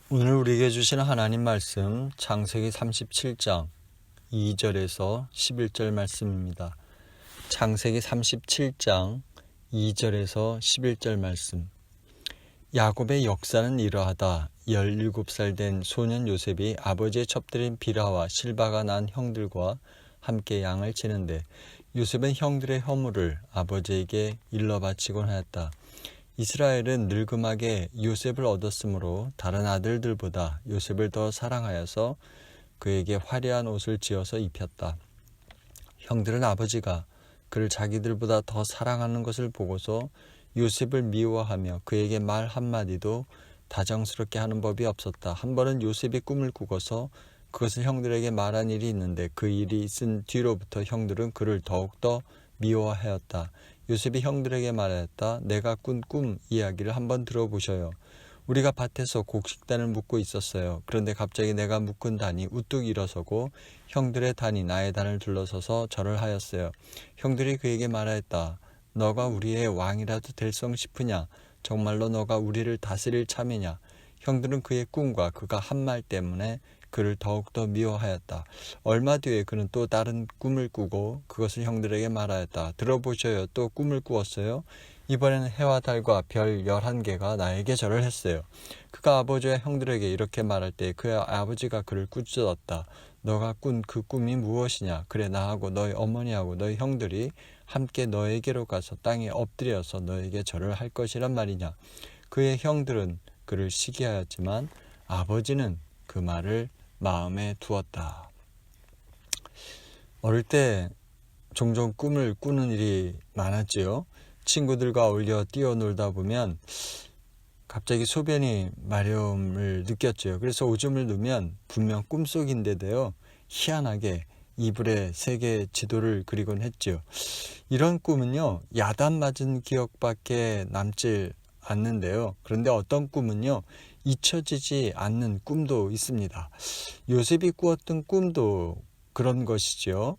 오늘 우리에게 주시는 하나님 말씀 창세기 37장 2절에서 11절 말씀입니다. 창세기 37장 2절에서 11절 말씀. 야곱의 역사는 이러하다. 17살 된 소년 요셉이 아버지의 첩들인 비라와 실바가 낳은 형들과 함께 양을 치는데 요셉은 형들의 허물을 아버지에게 일러 바치곤 하였다. 이스라엘은 늙음하게 요셉을 얻었으므로 다른 아들들보다 요셉을 더 사랑하여서 그에게 화려한 옷을 지어서 입혔다. 형들은 아버지가 그를 자기들보다 더 사랑하는 것을 보고서 요셉을 미워하며 그에게 말 한마디도 다정스럽게 하는 법이 없었다. 한 번은 요셉이 꿈을 꾸고서 그것을 형들에게 말한 일이 있는데 그 일이 있은 뒤로부터 형들은 그를 더욱더 미워하였다. 요셉이 형들에게 말하였다. 내가 꾼 꿈 이야기를 한번 들어보셔요. 우리가 밭에서 곡식단을 묶고 있었어요. 그런데 갑자기 내가 묶은 단이 우뚝 일어서고 형들의 단이 나의 단을 둘러서서 절을 하였어요. 형들이 그에게 말하였다. 너가 우리의 왕이라도 될성 싶으냐? 정말로 너가 우리를 다스릴 참이냐? 형들은 그의 꿈과 그가 한 말 때문에 그를 더욱더 미워하였다. 얼마 뒤에 그는 또 다른 꿈을 꾸고 그것을 형들에게 말하였다. 들어보셔요. 또 꿈을 꾸었어요. 이번에는 해와 달과 별 11개가 나에게 절을 했어요. 그가 아버지와 형들에게 이렇게 말할 때 그의 아버지가 그를 꾸짖었다. 너가 꾼 그 꿈이 무엇이냐? 그래 나하고 너희 어머니하고 너희 형들이 함께 너에게로 가서 땅에 엎드려서 너에게 절을 할 것이란 말이냐? 그의 형들은 그를 시기하였지만 아버지는 그 말을 마음에 두었다. 어릴 때 종종 꿈을 꾸는 일이 많았지요. 친구들과 어울려 뛰어놀다 보면 갑자기 소변이 마려움을 느꼈죠. 그래서 오줌을 누면 분명 꿈속인데도요. 희한하게 이불에 세계 지도를 그리곤 했죠. 이런 꿈은요. 야단 맞은 기억밖에 남질 않는데요. 그런데 어떤 꿈은요. 잊혀지지 않는 꿈도 있습니다. 요셉이 꾸었던 꿈도 그런 것이죠.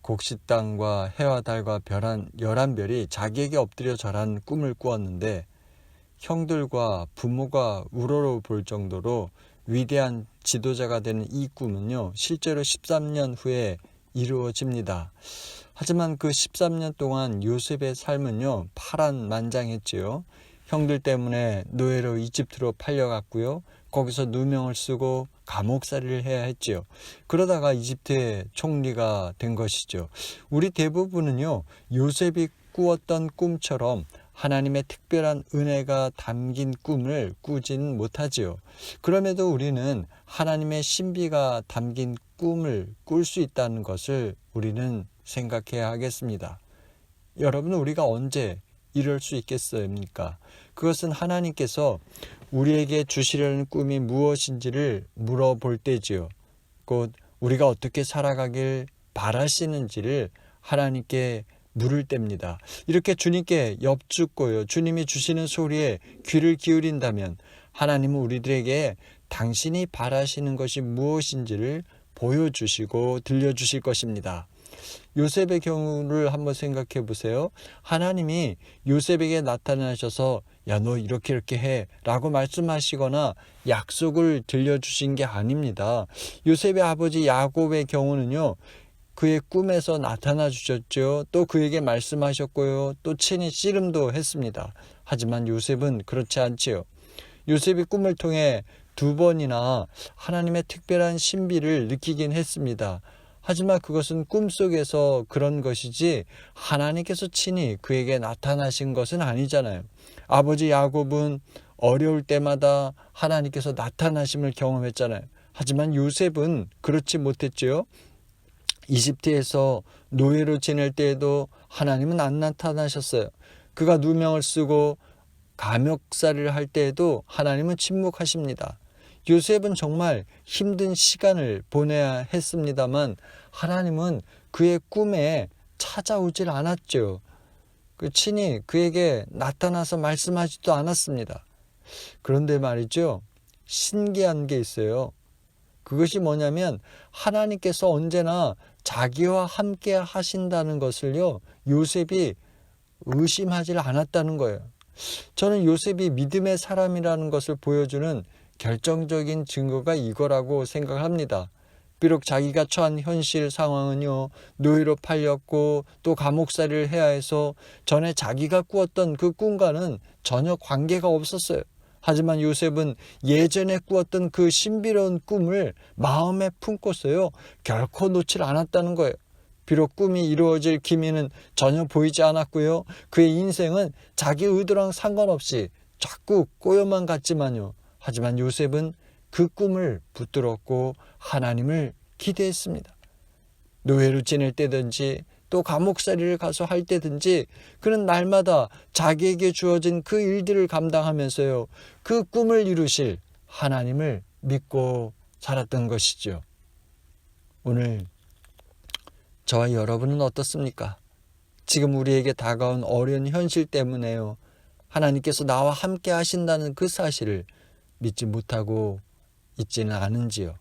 곡식단과 해와 달과 별 11별이 자기에게 엎드려 절한 꿈을 꾸었는데 형들과 부모가 우러러볼 정도로 위대한 지도자가 되는 이 꿈은요. 실제로 13년 후에 이루어집니다. 하지만 그 13년 동안 요셉의 삶은요. 파란만장했지요. 형들 때문에 노예로 이집트로 팔려갔고요. 거기서 누명을 쓰고 감옥살이를 해야 했지요. 그러다가 이집트의 총리가 된 것이죠. 우리 대부분은요. 요셉이 꾸었던 꿈처럼 하나님의 특별한 은혜가 담긴 꿈을 꾸지는 못하지요. 그럼에도 우리는 하나님의 신비가 담긴 꿈을 꿀 수 있다는 것을 우리는 생각해야 하겠습니다. 여러분, 우리가 언제 이럴 수 있겠습니까? 그것은 하나님께서 우리에게 주시려는 꿈이 무엇인지를 물어볼 때지요. 곧 우리가 어떻게 살아가길 바라시는지를 하나님께 물을 때입니다. 이렇게 주님께 엽죽고요. 주님이 주시는 소리에 귀를 기울인다면 하나님은 우리들에게 당신이 바라시는 것이 무엇인지를 보여주시고 들려주실 것입니다. 요셉의 경우를 한번 생각해 보세요. 하나님이 요셉에게 나타나셔서 야, 너 이렇게 해 라고 말씀하시거나 약속을 들려주신 게 아닙니다. 요셉의 아버지 야곱의 경우는요. 그의 꿈에서 나타나 주셨죠. 또 그에게 말씀하셨고요. 또 친히 씨름도 했습니다. 하지만 요셉은 그렇지 않지요. 요셉이 꿈을 통해 2번이나 하나님의 특별한 신비를 느끼긴 했습니다. 하지만 그것은 꿈속에서 그런 것이지 하나님께서 친히 그에게 나타나신 것은 아니잖아요. 아버지 야곱은 어려울 때마다 하나님께서 나타나심을 경험했잖아요. 하지만 요셉은 그렇지 못했죠. 이집트에서 노예로 지낼 때에도 하나님은 안 나타나셨어요. 그가 누명을 쓰고 감옥살이를 할 때에도 하나님은 침묵하십니다. 요셉은 정말 힘든 시간을 보내야 했습니다만 하나님은 그의 꿈에 찾아오질 않았죠. 친히 그에게 나타나서 말씀하지도 않았습니다. 그런데 말이죠. 신기한 게 있어요. 그것이 뭐냐면 하나님께서 언제나 자기와 함께 하신다는 것을요. 요셉이 의심하지 않았다는 거예요. 저는 요셉이 믿음의 사람이라는 것을 보여주는 결정적인 증거가 이거라고 생각합니다. 비록 자기가 처한 현실 상황은요, 노예로 팔렸고 또 감옥살이를 해야 해서 전에 자기가 꾸었던 그 꿈과는 전혀 관계가 없었어요. 하지만 요셉은 예전에 꾸었던 그 신비로운 꿈을 마음에 품고서요, 결코 놓질 않았다는 거예요. 비록 꿈이 이루어질 기미는 전혀 보이지 않았고요, 그의 인생은 자기 의도랑 상관없이 자꾸 꼬여만 갔지만요, 하지만 요셉은 그 꿈을 붙들었고 하나님을 기대했습니다. 노예로 지낼 때든지 또 감옥살이를 가서 할 때든지 그는 날마다 자기에게 주어진 그 일들을 감당하면서요, 그 꿈을 이루실 하나님을 믿고 살았던 것이죠. 오늘 저와 여러분은 어떻습니까? 지금 우리에게 다가온 어려운 현실 때문에요, 하나님께서 나와 함께 하신다는 그 사실을 믿지 못하고 있지는 않은지요.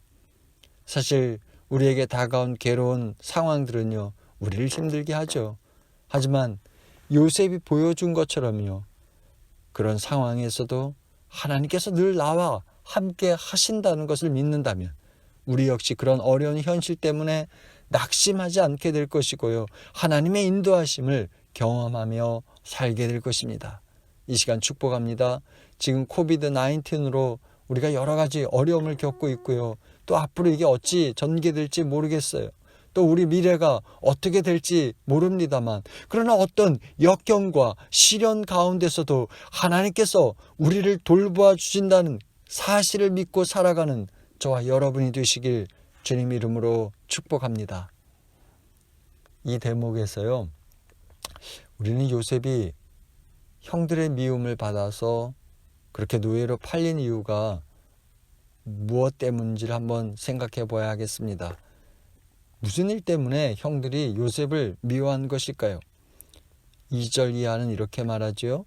사실 우리에게 다가온 괴로운 상황들은요, 우리를 힘들게 하죠. 하지만 요셉이 보여준 것처럼요, 그런 상황에서도 하나님께서 늘 나와 함께 하신다는 것을 믿는다면 우리 역시 그런 어려운 현실 때문에 낙심하지 않게 될 것이고요, 하나님의 인도하심을 경험하며 살게 될 것입니다. 이 시간 축복합니다. 지금 코비드-19로 우리가 여러 가지 어려움을 겪고 있고요, 또 앞으로 이게 어찌 전개될지 모르겠어요. 또 우리 미래가 어떻게 될지 모릅니다만, 그러나 어떤 역경과 시련 가운데서도 하나님께서 우리를 돌보아 주신다는 사실을 믿고 살아가는 저와 여러분이 되시길 주님 이름으로 축복합니다. 이 대목에서요, 우리는 요셉이 형들의 미움을 받아서 그렇게 노예로 팔린 이유가 무엇 때문인지를 한번 생각해 봐야 하겠습니다. 무슨 일 때문에 형들이 요셉을 미워한 것일까요? 2절 이하는 이렇게 말하죠.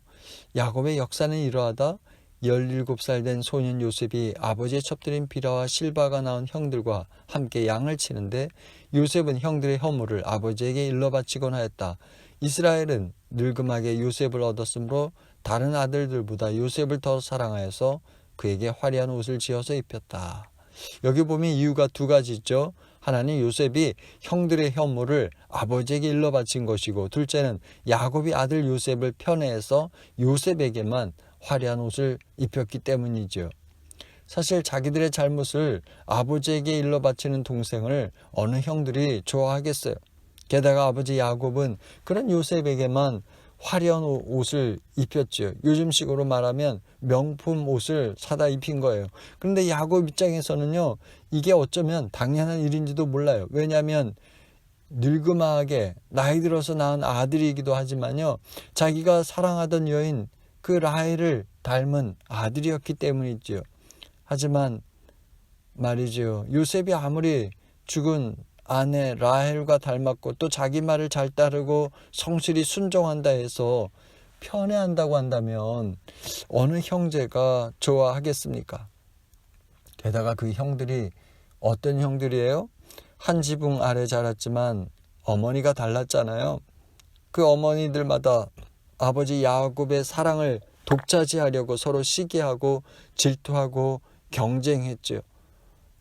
야곱의 역사는 이러하다. 17살 된 소년 요셉이 아버지의 첩들인 비라와 실바가 낳은 형들과 함께 양을 치는데 요셉은 형들의 허물을 아버지에게 일러 바치곤 하였다. 이스라엘은 늙음하게 요셉을 얻었으므로 다른 아들들보다 요셉을 더 사랑하여서 그에게 화려한 옷을 지어서 입혔다. 여기 보면 이유가 두 가지 있죠. 하나는 요셉이 형들의 혐오를 아버지에게 일러 바친 것이고, 둘째는 야곱이 아들 요셉을 편애해서 요셉에게만 화려한 옷을 입혔기 때문이죠. 사실 자기들의 잘못을 아버지에게 일러 바치는 동생을 어느 형들이 좋아하겠어요. 게다가 아버지 야곱은 그런 요셉에게만 화려한 옷을 입혔죠. 요즘식으로 말하면 명품 옷을 사다 입힌 거예요. 그런데 야곱 입장에서는요, 이게 어쩌면 당연한 일인지도 몰라요. 왜냐하면 늙음하게 나이 들어서 낳은 아들이기도 하지만요, 자기가 사랑하던 여인 그 라헬을 닮은 아들이었기 때문이죠. 하지만 말이죠, 요셉이 아무리 죽은 아내 라헬과 닮았고 또 자기 말을 잘 따르고 성실히 순종한다 해서 편애한다고 한다면 어느 형제가 좋아하겠습니까? 게다가 그 형들이 어떤 형들이에요? 한 지붕 아래 자랐지만 어머니가 달랐잖아요. 그 어머니들마다 아버지 야곱의 사랑을 독차지하려고 서로 시기하고 질투하고 경쟁했죠.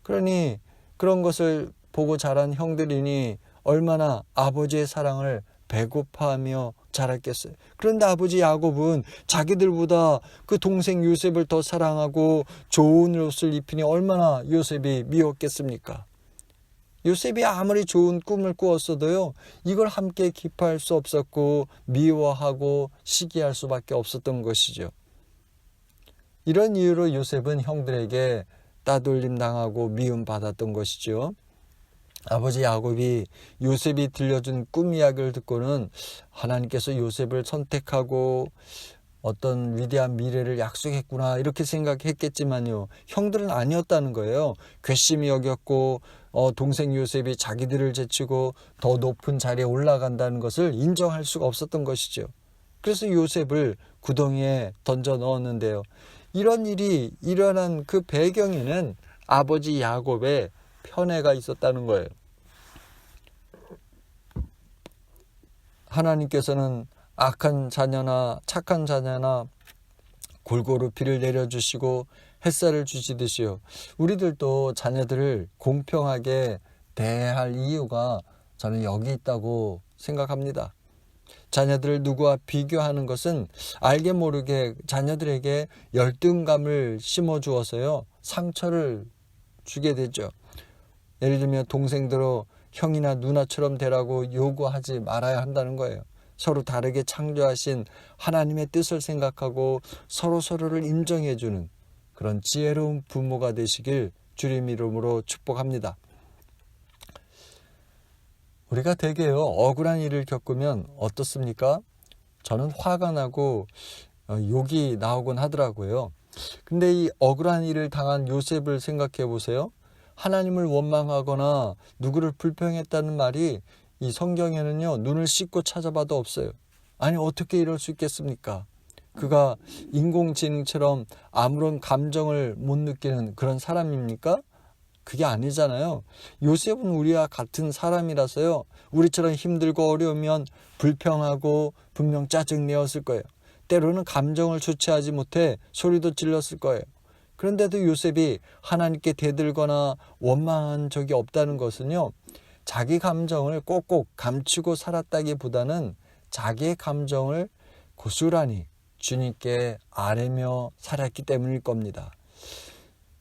그러니 그런 것을 보고 자란 형들이니 얼마나 아버지의 사랑을 배고파하며 자랐겠어요. 그런데 아버지 야곱은 자기들보다 그 동생 요셉을 더 사랑하고 좋은 옷을 입히니 얼마나 요셉이 미웠겠습니까? 요셉이 아무리 좋은 꿈을 꾸었어도요, 이걸 함께 기뻐할 수 없었고 미워하고 시기할 수밖에 없었던 것이죠. 이런 이유로 요셉은 형들에게 따돌림 당하고 미움받았던 것이죠. 아버지 야곱이 요셉이 들려준 꿈 이야기를 듣고는 하나님께서 요셉을 선택하고 어떤 위대한 미래를 약속했구나 이렇게 생각했겠지만요, 형들은 아니었다는 거예요. 괘씸히 여겼고 동생 요셉이 자기들을 제치고 더 높은 자리에 올라간다는 것을 인정할 수가 없었던 것이죠. 그래서 요셉을 구덩이에 던져 넣었는데요, 이런 일이 일어난 그 배경에는 아버지 야곱의 편애가 있었다는 거예요. 하나님께서는 악한 자녀나 착한 자녀나 골고루 비를 내려주시고 햇살을 주시듯이요. 우리들도 자녀들을 공평하게 대할 이유가 저는 여기 있다고 생각합니다. 자녀들을 누구와 비교하는 것은 알게 모르게 자녀들에게 열등감을 심어주어서요, 상처를 주게 되죠. 예를 들면 동생들로 형이나 누나처럼 되라고 요구하지 말아야 한다는 거예요. 서로 다르게 창조하신 하나님의 뜻을 생각하고 서로를 인정해주는 그런 지혜로운 부모가 되시길 주님 이름으로 축복합니다. 우리가 되게요, 억울한 일을 겪으면 어떻습니까? 저는 화가 나고 욕이 나오곤 하더라고요. 근데 이 억울한 일을 당한 요셉을 생각해 보세요. 하나님을 원망하거나 누구를 불평했다는 말이 이 성경에는요, 눈을 씻고 찾아봐도 없어요. 아니, 어떻게 이럴 수 있겠습니까? 그가 인공지능처럼 아무런 감정을 못 느끼는 그런 사람입니까? 그게 아니잖아요. 요셉은 우리와 같은 사람이라서요, 우리처럼 힘들고 어려우면 불평하고 분명 짜증내었을 거예요. 때로는 감정을 주체하지 못해 소리도 질렀을 거예요. 그런데도 요셉이 하나님께 대들거나 원망한 적이 없다는 것은요, 자기 감정을 꼭꼭 감추고 살았다기보다는 자기의 감정을 고스란히 주님께 아뢰며 살았기 때문일 겁니다.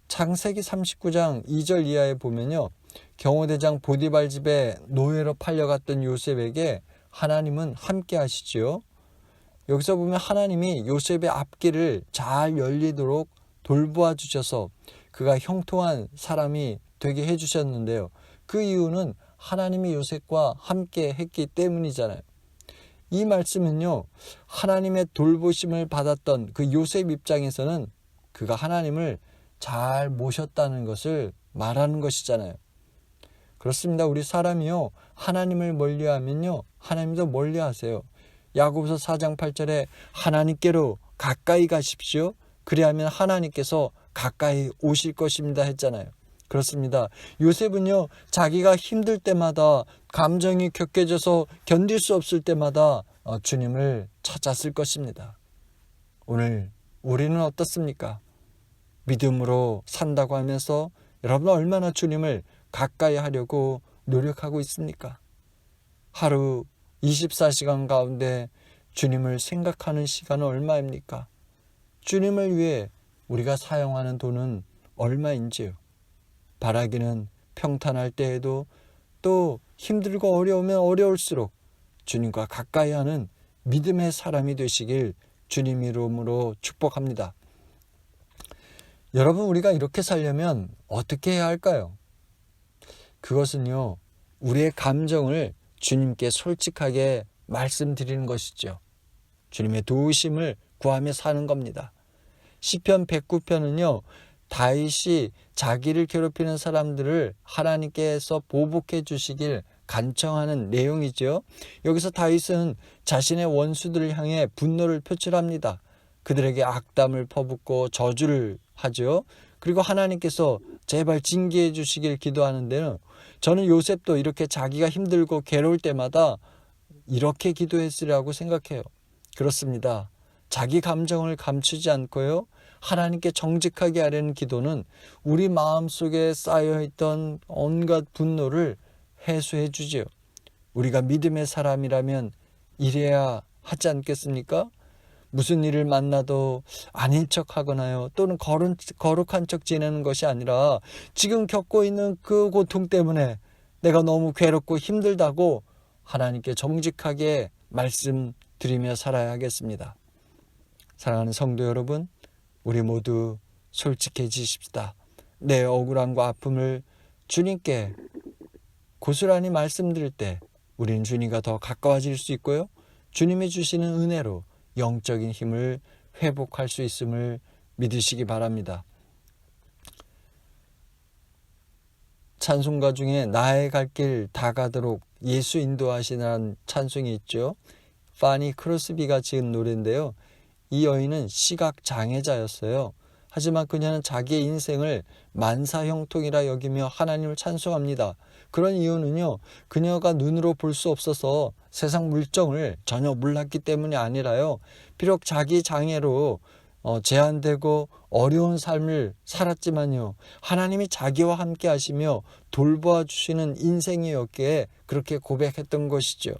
창세기 39장 2절 이하에 보면요, 경호대장 보디발 집에 노예로 팔려갔던 요셉에게 하나님은 함께 하시지요. 여기서 보면 하나님이 요셉의 앞길을 잘 열리도록 돌보아 주셔서 그가 형통한 사람이 되게 해주셨는데요. 그 이유는 하나님이 요셉과 함께 했기 때문이잖아요. 이 말씀은요, 하나님의 돌보심을 받았던 그 요셉 입장에서는 그가 하나님을 잘 모셨다는 것을 말하는 것이잖아요. 그렇습니다. 우리 사람이요, 하나님을 멀리하면요, 하나님도 멀리하세요. 야고보서 4장 8절에 하나님께로 가까이 가십시오. 그리하면 하나님께서 가까이 오실 것입니다 했잖아요. 그렇습니다. 요셉은요, 자기가 힘들 때마다, 감정이 격해져서 견딜 수 없을 때마다 주님을 찾았을 것입니다. 오늘 우리는 어떻습니까? 믿음으로 산다고 하면서 여러분 얼마나 주님을 가까이 하려고 노력하고 있습니까? 하루 24시간 가운데 주님을 생각하는 시간은 얼마입니까? 주님을 위해 우리가 사용하는 돈은 얼마인지요? 바라기는 평탄할 때에도, 또 힘들고 어려우면 어려울수록 주님과 가까이 하는 믿음의 사람이 되시길 주님 이름으로 축복합니다. 여러분, 우리가 이렇게 살려면 어떻게 해야 할까요? 그것은요, 우리의 감정을 주님께 솔직하게 말씀드리는 것이죠. 주님의 도우심을 구하며 사는 겁니다. 시편 109편은요, 다윗이 자기를 괴롭히는 사람들을 하나님께서 보복해 주시길 간청하는 내용이죠. 여기서 다윗은 자신의 원수들을 향해 분노를 표출합니다. 그들에게 악담을 퍼붓고 저주를 하죠. 그리고 하나님께서 제발 징계해 주시길 기도하는 데는, 저는 요셉도 이렇게 자기가 힘들고 괴로울 때마다 이렇게 기도했으리라고 생각해요. 그렇습니다. 자기 감정을 감추지 않고요, 하나님께 정직하게 하려는 기도는 우리 마음속에 쌓여있던 온갖 분노를 해소해 주지요. 우리가 믿음의 사람이라면 이래야 하지 않겠습니까? 무슨 일을 만나도 아닌 척하거나요, 또는 거룩한 척 지내는 것이 아니라 지금 겪고 있는 그 고통 때문에 내가 너무 괴롭고 힘들다고 하나님께 정직하게 말씀드리며 살아야 하겠습니다. 사랑하는 성도 여러분, 우리 모두 솔직해지십시다. 내 억울함과 아픔을 주님께 고스란히 말씀드릴 때 우리는 주님과 더 가까워질 수 있고요, 주님이 주시는 은혜로 영적인 힘을 회복할 수 있음을 믿으시기 바랍니다. 찬송가 중에 나의 갈 길 다 가도록 예수 인도하시라는 찬송이 있죠. 파니 크로스비가 지은 노래인데요. 이 여인은 시각장애자였어요. 하지만 그녀는 자기의 인생을 만사형통이라 여기며 하나님을 찬송합니다. 그런 이유는요, 그녀가 눈으로 볼 수 없어서 세상 물정을 전혀 몰랐기 때문이 아니라요, 비록 자기 장애로 제한되고 어려운 삶을 살았지만요, 하나님이 자기와 함께 하시며 돌보아 주시는 인생이었기에 그렇게 고백했던 것이죠.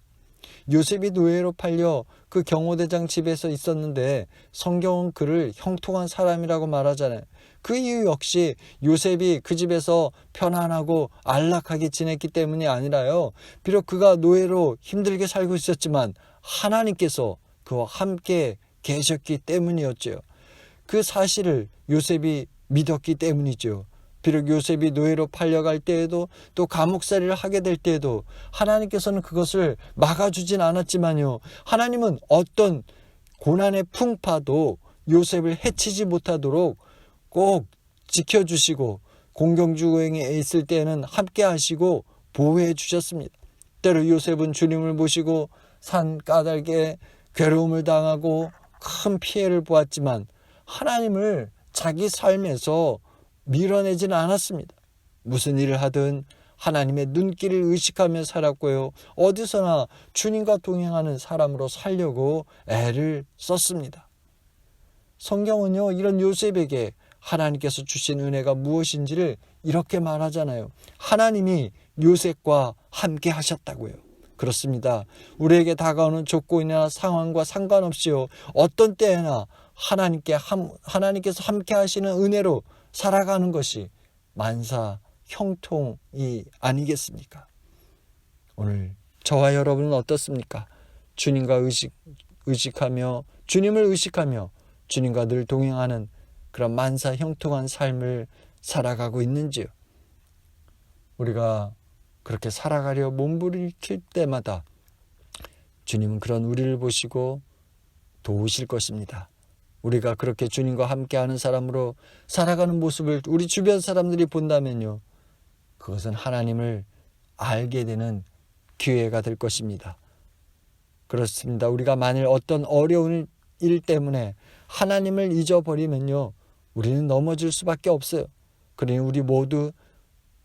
요셉이 노예로 팔려 그 경호대장 집에서 있었는데 성경은 그를 형통한 사람이라고 말하잖아요. 그 이유 역시 요셉이 그 집에서 편안하고 안락하게 지냈기 때문이 아니라요, 비록 그가 노예로 힘들게 살고 있었지만 하나님께서 그와 함께 계셨기 때문이었죠. 그 사실을 요셉이 믿었기 때문이죠. 비록 요셉이 노예로 팔려갈 때에도 또 감옥살이를 하게 될 때에도 하나님께서는 그것을 막아주진 않았지만요, 하나님은 어떤 고난의 풍파도 요셉을 해치지 못하도록 꼭 지켜주시고 공경주행에 있을 때에는 함께 하시고 보호해 주셨습니다. 때로 요셉은 주님을 모시고 산 까닭에 괴로움을 당하고 큰 피해를 보았지만 하나님을 자기 삶에서 밀어내지는 않았습니다. 무슨 일을 하든 하나님의 눈길을 의식하며 살았고요, 어디서나 주님과 동행하는 사람으로 살려고 애를 썼습니다. 성경은요, 이런 요셉에게 하나님께서 주신 은혜가 무엇인지를 이렇게 말하잖아요. 하나님이 요셉과 함께 하셨다고요. 그렇습니다. 우리에게 다가오는 조건이나 상황과 상관없이요, 어떤 때에나 하나님께서 함께 하시는 은혜로 살아가는 것이 만사 형통이 아니겠습니까? 오늘 저와 여러분은 어떻습니까? 주님과 의식하며 주님을 의식하며 주님과 늘 동행하는 그런 만사 형통한 삶을 살아가고 있는지요? 우리가 그렇게 살아가려 몸부림칠 때마다 주님은 그런 우리를 보시고 도우실 것입니다. 우리가 그렇게 주님과 함께하는 사람으로 살아가는 모습을 우리 주변 사람들이 본다면요, 그것은 하나님을 알게 되는 기회가 될 것입니다. 그렇습니다. 우리가 만일 어떤 어려운 일 때문에 하나님을 잊어버리면요, 우리는 넘어질 수밖에 없어요. 그러니 우리 모두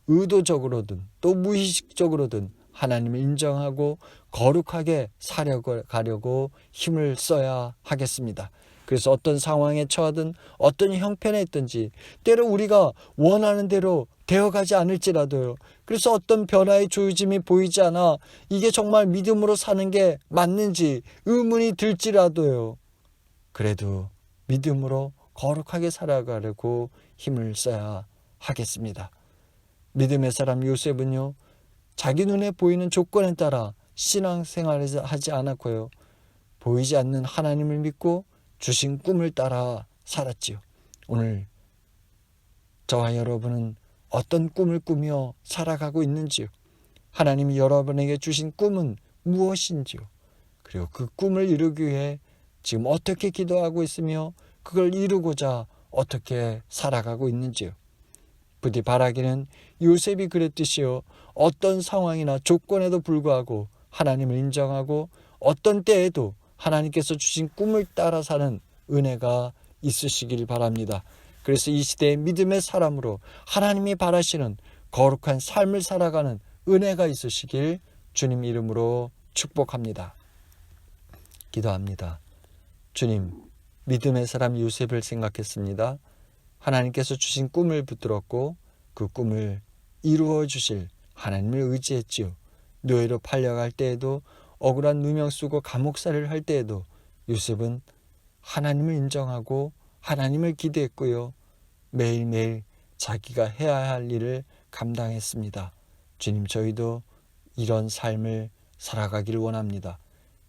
의도적으로든 또 무의식적으로든 하나님을 인정하고 거룩하게 살아가려고 힘을 써야 하겠습니다. 그래서 어떤 상황에 처하든 어떤 형편에 있든지 때로 우리가 원하는 대로 되어가지 않을지라도요, 그래서 어떤 변화의 조짐이 보이지 않아 이게 정말 믿음으로 사는 게 맞는지 의문이 들지라도요, 그래도 믿음으로 거룩하게 살아가려고 힘을 써야 하겠습니다. 믿음의 사람 요셉은요, 자기 눈에 보이는 조건에 따라 신앙생활을 하지 않았고요, 보이지 않는 하나님을 믿고 주신 꿈을 따라 살았지요. 오늘 저와 여러분은 어떤 꿈을 꾸며 살아가고 있는지요? 하나님이 여러분에게 주신 꿈은 무엇인지요? 그리고 그 꿈을 이루기 위해 지금 어떻게 기도하고 있으며 그걸 이루고자 어떻게 살아가고 있는지요? 부디 바라기는 요셉이 그랬듯이요, 어떤 상황이나 조건에도 불구하고 하나님을 인정하고 어떤 때에도 하나님께서 주신 꿈을 따라 사는 은혜가 있으시길 바랍니다. 그래서 이 시대의 믿음의 사람으로 하나님이 바라시는 거룩한 삶을 살아가는 은혜가 있으시길 주님 이름으로 축복합니다. 기도합니다. 주님, 믿음의 사람 요셉을 생각했습니다. 하나님께서 주신 꿈을 붙들었고 그 꿈을 이루어 주실 하나님을 의지했지요. 노예로 팔려갈 때에도 억울한 누명 쓰고 감옥살이를 할 때에도 요셉은 하나님을 인정하고 하나님을 기대했고요, 매일매일 자기가 해야 할 일을 감당했습니다. 주님, 저희도 이런 삶을 살아가기를 원합니다.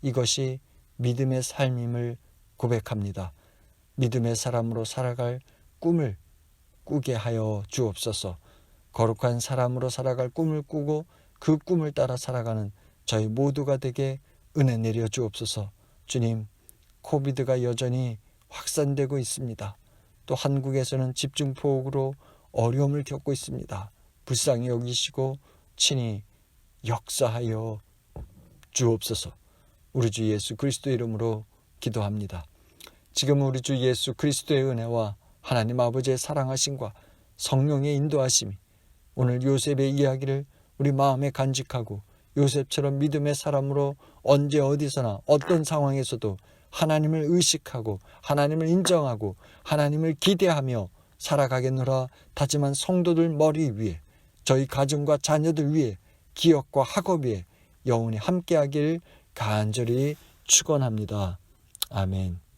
이것이 믿음의 삶임을 고백합니다. 믿음의 사람으로 살아갈 꿈을 꾸게 하여 주옵소서. 거룩한 사람으로 살아갈 꿈을 꾸고 그 꿈을 따라 살아가는 저희 모두가 되게 은혜 내려 주옵소서. 주님, 코비드가 여전히 확산되고 있습니다. 또 한국에서는 집중호우로 어려움을 겪고 있습니다. 불쌍히 여기시고 친히 역사하여 주옵소서. 우리 주 예수 그리스도 이름으로 기도합니다. 지금 우리 주 예수 그리스도의 은혜와 하나님 아버지의 사랑하심과 성령의 인도하심이 오늘 요셉의 이야기를 우리 마음에 간직하고 요셉처럼 믿음의 사람으로 언제 어디서나 어떤 상황에서도 하나님을 의식하고 하나님을 인정하고 하나님을 기대하며 살아가겠노라 다짐한 성도들 머리 위에, 저희 가정과 자녀들 위에, 기업과 학업 위에 영원히 함께하길 간절히 축원합니다. 아멘.